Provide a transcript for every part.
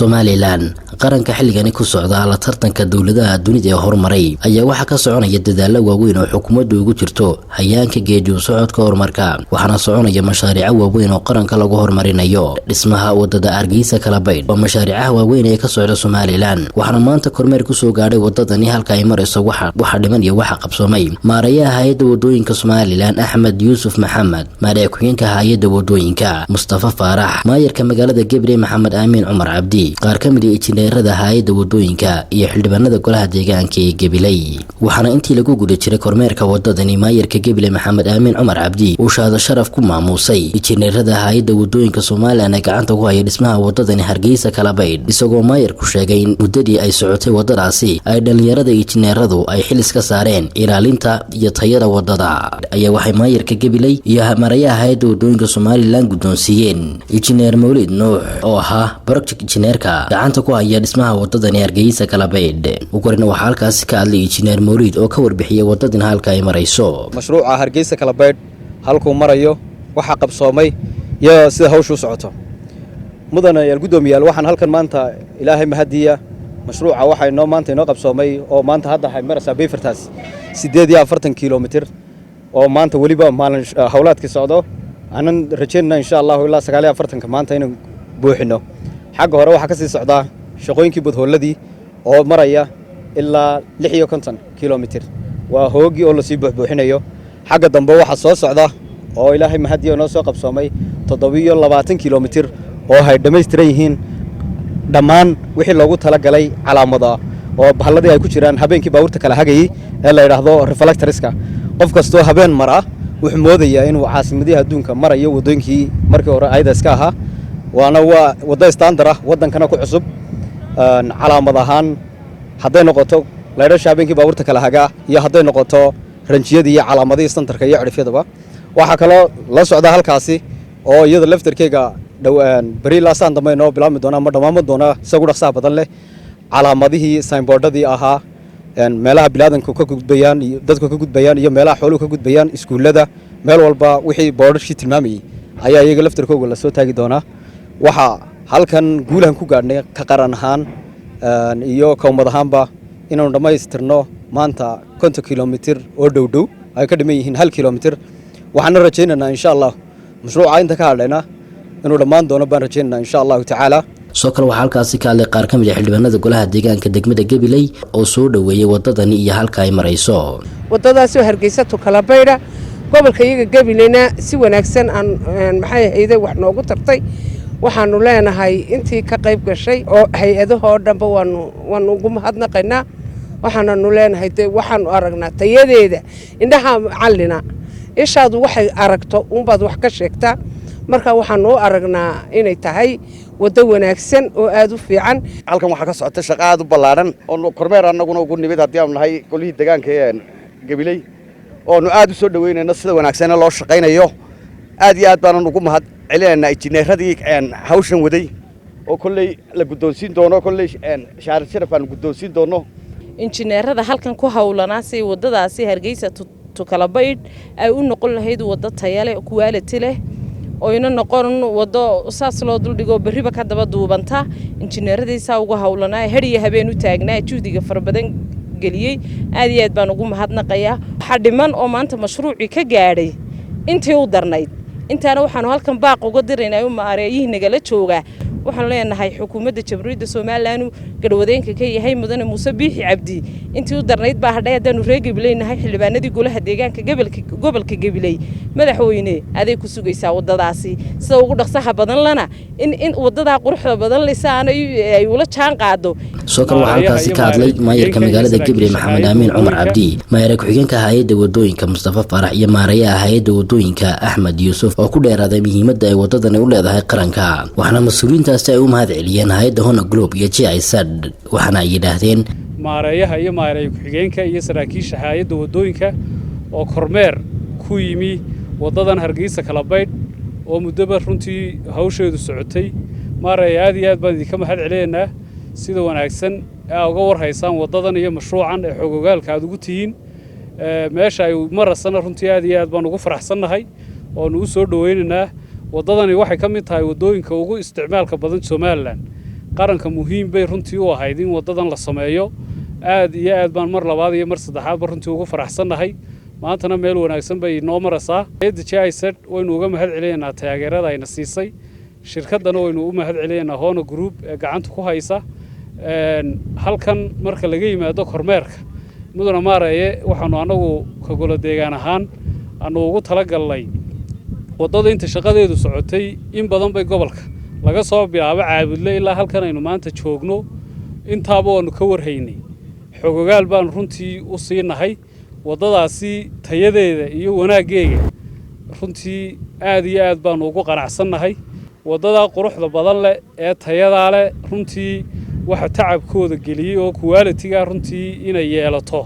Somaliland qaranka xilligani ku socda la tartanka dawladaha dunida ee horumaray ayaa waxa ka soconaya dadaalo waaweyn oo xukuumaddu ugu jirto hayaanka geedi socodka horumarka waxaana soconaya mashaariic waaweyn oo qaranka lagu horumarinayo dhismaha wadada Hargeysa kala baydh oo mashaariicaha waaweyn ee ka socda Somaliland waxaana maanta kormeer ku soo gaaray wadadani halka ay marayso waxa dhiman iyo waxa qabsoomay maareeyaha hay'adda wadooyinka Somaliland Axmed Yuusuf Maxamed maareeyaha ku-xigeenka hay'adda wadooyinka Mustafa Faarax maayirka magaalada Gabriel Maxamed Aamin Cumar Cabdi qaar ka mid ah injineerada hay'adda wadooyinka iyo xildhibaanada golaha deegaanka ee Gabiley waxaana intii lagu guda jiray kormeerka wadadani maayirka Gabriel Maxamed Aamin Cumar Cabdi uu shahaado sharaf ku maamusay injineerada hay'adda wadooyinka Somaliland ee gacanta ku haya dhismaha wadadani Hargeysa kala baydh isagoo maayirku sheegay in muddadii ay socotay wadadaasi ay dhalinyarada injineeradu ay xil iska saareen ilaalinta iyo tayada wadada ayaa waxay maayirka Gabiley iyo maareeyaha hay'adda wadooyinka Somaliland guddoonsiiyeen injineer Mawlid Nuux oo ahaa project engineerka gacanta ku haya dhismaha wadadani Hargeysa kala baydh ugu horreyn waxa halkaas ka hadlay injineer Mawlid oo ka warbixiyay wadadan halka ay marayso mashruuca Hargeysa kala baydh halku marayo waxa qabsoomay iyo sida hawshu socoto mudana yar gudoomiyaal waxaan halkan maanta ilaahay mahadiya mashruuca waxa inoo maanta inoo qabsoomay oo maanta hadda hay maraysa Bayfartaas 48 kilomitir oo maanta waliba maalin hawlaadka socdo aanan rajeynaa insha Allah ilaa 49 maanta inaan buuxino xagga hore waxa ka sii socda shaqooyinkii budhooladii oo maraya ilaa 56 kilomitir waa hoogi oo la sii buuxinayo xagga dambe waxa soo socda oo ilaahay mahadiyo noo soo qabsoomay 27 kilomitir oo hay dhameystiran yihiin dhammaan wixii loogu tala galay calaamada oo bahalladii ay ku jiraan habeenkii baabuurta kala hagayay ee la yiraahdo reflectorska qof kasto habeen mara wuxuu moodayaa inuu caasimadaha adduunka marayo wadooyinkii markii hore ayda iska ahaa waana wada standard ah wadankana ku cusub calaamad ahaan haday noqoto leedasha habeenkii baabuurta kala haga iyo haday noqoto ranjiyada iyo calaamadii standardka iyo cirifyadaba waxa kale la socda halkaasi oo iyada laftarkeega dhawaan bari la saan damay noo bilaami doona ma dhamaamo doona isagu dhaqsaha badan leh calaamadihii signboardadii ahaa meelaha bilaadanku ka gudbayaan iyo dadku ka gudbayaan iyo meelaha xooluhu ka gudbayaan iskuulada meel walba wixii boorarkii tilmaamayay ayaa iyaga laftarkooga la soo taagi doona waxa halkan guulahan ku gaadhnay ka qaran ahaan iyo koomad ahaanba inaanu dhamaystirno maanta 50 kilomitir oo dhow ay ka dhiman yihiin 1 kilomitir waxaan rajaynaynaa insha Allah mashruuca inta ka hadlayna inuu dhamaan doono baan rajaynaynaa insha Allah ta'ala soo kale waxa halkaas ka hadlay qaar ka mid ah xildhibaanada golaha deegaanka degmada Gabiley oo soo dhaweeyay wadadani iyo halka ay marayso wadadaas oo Hargeysa kala baydh gobolka iyaga Gabileyna si wanaagsan aan maxay hay'adaha wax noogu tartay waxaanu leenahay intii ka qayb gashay oo hay'adaha dhanba waan ugu mahadnaqaynaa waxaanu leenahay waxaanu aragnaa tayadeeda indhaha macallina ishaadu waxay aragto baad wax ka sheegtaa marka waxaanu aragnaa inay tahay wada wanaagsan oo aad u fiican halkan waxa ka socota shaqo aad u ballaaran oo kormeer annaguna ugu nimid hadii aan nahay golihii deegaanka ee Gabiley oo aad u soo dhaweynayna sida wanaagsan loo shaqeynayo aad iyo aad baan ugu mahad celinaynaa injineeradii hawshan waday oo kulley la guddoonsiin doono kulley sharaf aan guddoonsiin doono injineerada halkan ku hawlanaa si wadadaasi Hargeysa kala baydh ay u noqon lahayd wada tayo leh quality leh oo ina noqon wado saas loo dul dhigo bariba ka daba duubanta injineeradiisa ugu hawlanaa hariya habeen u taagnaa juhdiga farabadan galiyay aad iyo aad baan ugu mahadnaqayaa waxa dhiman oo maanta mashruuci ka gaadhay intii u darnayd intaana waxaanu halkan baaq uga diraynaa u maareeyihii nagala jooga waxaan leenahay xukuumadda Jamhuuriyadda Somaliland gadwadeenka ka yahay mudane Muuse Biixi Cabdi intii u darnayd baa hadhay hadaan reer Gabiley nahay xildhibaanadii golaha deegaanka gobolka Gabiley madaxweyne aday ku sugaysaa wadadaasi sida ugu dhaqsaha badan lana in wadada quruxda badan lisaana ay ula jaan qaado soo kale waxa halkaas ka hadlay maayirka magaalada Gabiley Maxamed Aamin Cumar Cabdi maayirka ku-xigeenka hay'adda wadooyinka Mustafa Faarax iyo maareeyaha hay'adda wadooyinka Axmed Yuusuf oo ku dheeraaday muhiimadda ay wadadani u leedahay qaranka waxaana mas'uuliyiinta ay u mahad celiyeen hay'adda Hona Globe iyo GIZ waxaana ay yiraahdeen maareeyaha iyo maareeyaha ku-xigeenka iyo saraakiisha hay'adda wadooyinka oo kormeer ku yimi wadadan Hargeysa kala baydh oo muddo runtii hawsheedu socotay maareeyaha aad iyo aad baan idinka mahad celinaynaa sida wanaagsan ee uga warhaysaan wadadan iyo mashruucan ee xogogaalka aad ugu tihiin meesha ay marasana runtii aad iyo aad baan ugu faraxsanahay oo nu soo dhaweynaynaa wadadani waxay ka mid tahay wadooyinka ugu isticmaalka badan Somaliland qaranka muhiim bay runtii u ahayd in wadadan la sameeyo aad iyo aad baan mar labaad iyo mar saddexaadba runtii ugu faraxsannahay maantana meel wanaagsan bay noo maraysaa hay'adda GIZ waynu uga mahad celinaynaa taageerada ayna siisay shirkaddana waynu u mahad celinaynaa Hono Group ee gacanta ku haysa halkan marka laga yimaado kormeerka mudana maareeye waxaanu anagu ka golo deegaan ahaan aanu ugu talagalnay wadada inta shaqadeedu socotay in badan bay gobolka laga soo bilaabo caabudle ilaa halkan aynu maanta joogno intaaba waanu ka warhaynay xogogaal baan runtii u siinahay wadadaasi tayadeeda iyo wanaageega runtii aad iyo aad baan ugu qanacsannahay wadada quruxda badan leh ee tayada leh runtii waxa tacabkooda geliyay oo quality-ga runtii inay yeelato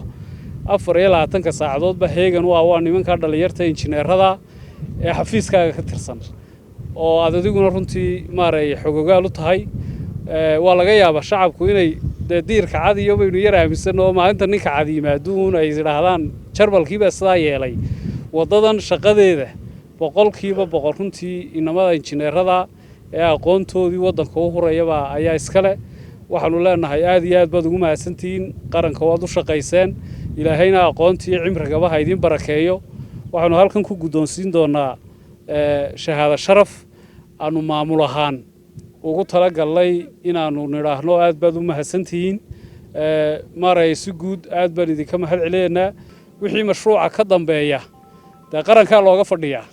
24 saacadoodba heegan waa nimanka dhalinyarta injineerada ee xafiiskaaga ka tirsan oo adiguna runtii maareey xogogaal u tahay waa laga yaabaa shacabku inay diirka cad iyo baynu yar aaminsan oo maalinta ninka cad yimaaduun ay yiraahdaan jarbalkiiba sidaa yeelay wadadan shaqadeeda boqolkiiba boqol runtii inamada injineerada ee aqoontoodii wadanka u horayaba ayaa iskale waxaanu leenahay aad iyo aad baad ugu mahadsantihiin qaranka waad u shaqayseen ilaahayna aqoontii cimrigaba ha idin barakeeyo waxaanu halkan ku guddoonsiin doonaa shahaado sharaf aanu maamul ahaan ugu talagalnay inaanu nidhaahno aad baad u mahadsantihiin maareeye si guud aad baan idinka mahad celinaynaa wixii mashruuca ka dambeeya dee qarankaa looga fadhiyaa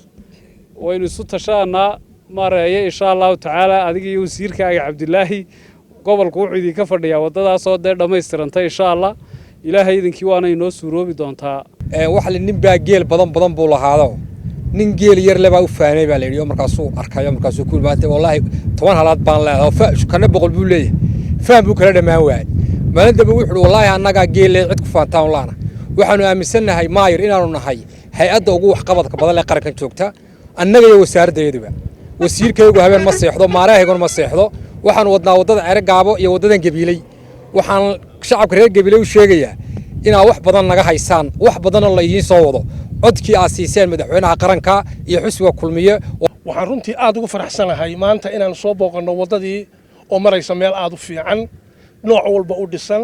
waynu isu tashaanaa maareeye insha allahu tacaala adiga iyo wasiirkaaga cabdilaahi gobolku wuxuu idinka fadhiyaa wadadaasoo dee dhammaystirantay insha allah ilaahay idinkii waana inoo suuroobi doontaa waxa nin baa geel badan buu lahaado nin geel yar leh baa u faanay baa la yiri markaasuu arkayo markaasuu ku imaatay wallahi 10 halaad baan leeyahay kana boqol buu leeyahay faan buu kala dhamaan waay maalinta wuxuu wallahi annaga geel leh cid ku faantaan laana waxaanu aaminsanahay maayir inaanu nahay hay'adda ugu wax qabadka badan ee qarankan joogta annaga iyo wasaaraddeeduba wasiirkaygu habeen ma seexdo maaraheeguna ma seexdo waxaan wadnaa wadada Ceere Gaabo iyo wadadan Gabiley waxaan shacabka reer Gabiley u sheegayaa inaa wax badan naga haysaan wax badan la idiin soo wado codkii aasiiseen madaxweynaha qaranka iyo xusbiga kulmiye waxaan runtii aad ugu faraxsanahay maanta inaan soo booqano wadadii oo maraysa meel aad u fiican nooc walba u dhisan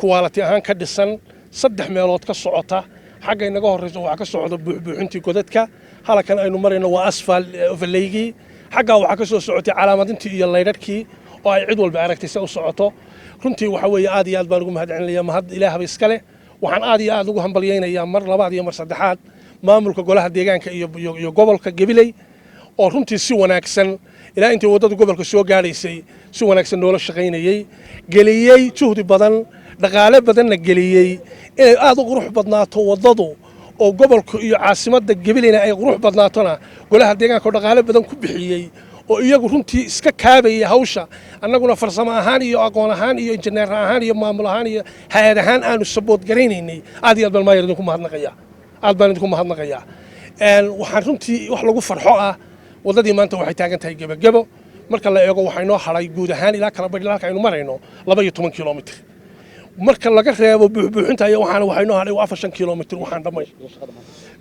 quality ahaan ka dhisan 3 meelood ka socota xagga inaga horeyso waxa ka socdo buuxintii godadka halkan aynu marayno waa asfalt overlaygi xagga waxa ka soo socotay calaamadintii iyo leydadkii oo ay cid walba aragtay si u socoto runtii waxa weeye aad iyo aad baan ugu mahad celinayaa mahad Ilaahay iskale waxaan aad iyo aad ugu hambalyeeynayaa mar labaad iyo mar saddexaad maamulka golaha deegaanka iyo gobolka Gabiley oo runtii si wanaagsan ilaa intii wadada gobolka soo gaadhaysay si wanaagsan noola shaqaynayay geliyay juhdi badan dhaqaale badanna geliyay inay aad u qurux badnaato wadadu oo gobolka iyo caasimadda Gabileyna ay qurux badnaatona golaha deegaanka dhaqaale badan ku bixiyay oo iyagu runtii iska kaabay hawsha annaguna farsamo ahaan iyo aqoon ahaan iyo injineer ahaan iyo maamul ahaan iyo hay'ad ahaan aanu support gareynaynay aad iyo aad baan maayir idinku mahadnaqayaa waxaan runtii wax lagu farxo ah wadadii maanta waxay taagan tahay gabagabo marka la eego waxay noo haray guud ahaan ilaa kala badh halka aynu marayno 12 kilomitir marka laga reebo buuxinta iyo waxay noo haray 4 kilomitir waxaan dhamay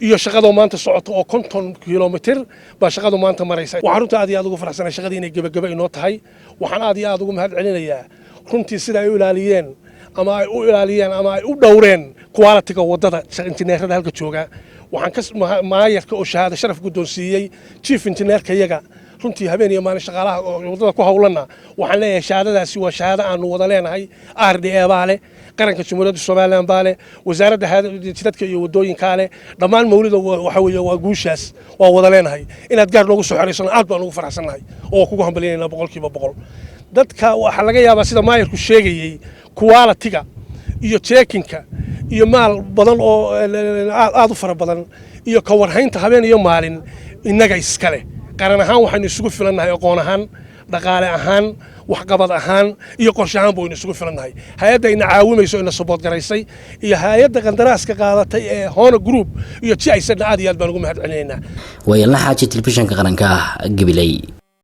iyo shaqada maanta socoto oo 50 kilomitir ba shaqada maanta maraysa waxaan runtii aad iyo aad ugu faraxsanahay shaqadii inay gabagabo inoo tahay waxaan aad iyo aad ugu mahad celinayaa runtii sida ay u ilaaliyeen ama ay u dhowreen quality-ga wadada injineerada halka jooga waxaan maayarka oo shahaado sharaf guddoonsiiyay chief engineer-ka iyaga runtii habeen iyo maalin shaqaalaha wadada ku hawlana waxaan leeyahay shahaadadaasi waa shahaado aanu wada leenahay RDA baale qaranka Jamhuuriyadda Soomaaliland baale wasaaradda jidadka iyo wadooyinka leh dhammaan mawlida waxa weeye waa guushaas waa wada leenahay inaad gaar loogu soo xariisan aad baan ugu faraxsanahay oo kugu hambalyeynaa 100% dadka waxa laga yaabaa sida maayarku sheegayay quality-ga iyo checking-ka iyo maal badan oo aad u fara badan iyo ka warhaynta habeen iyo maalin inaga iskale qaran ahaan waxaynu isugu filannahay aqoon ahaan dhaqaale ahaan waxqabad ahaan iyo qorshe ahaan buu isugu filannahay hay'adda ina caawimayso ina support garaysay iyo hay'adda qandaraaska qaadatay ee Hono Group iyo GIZ aad iyo aad baan ugu mahad celinaynaa wayna xaaji telefishinka qaranka Gabiley.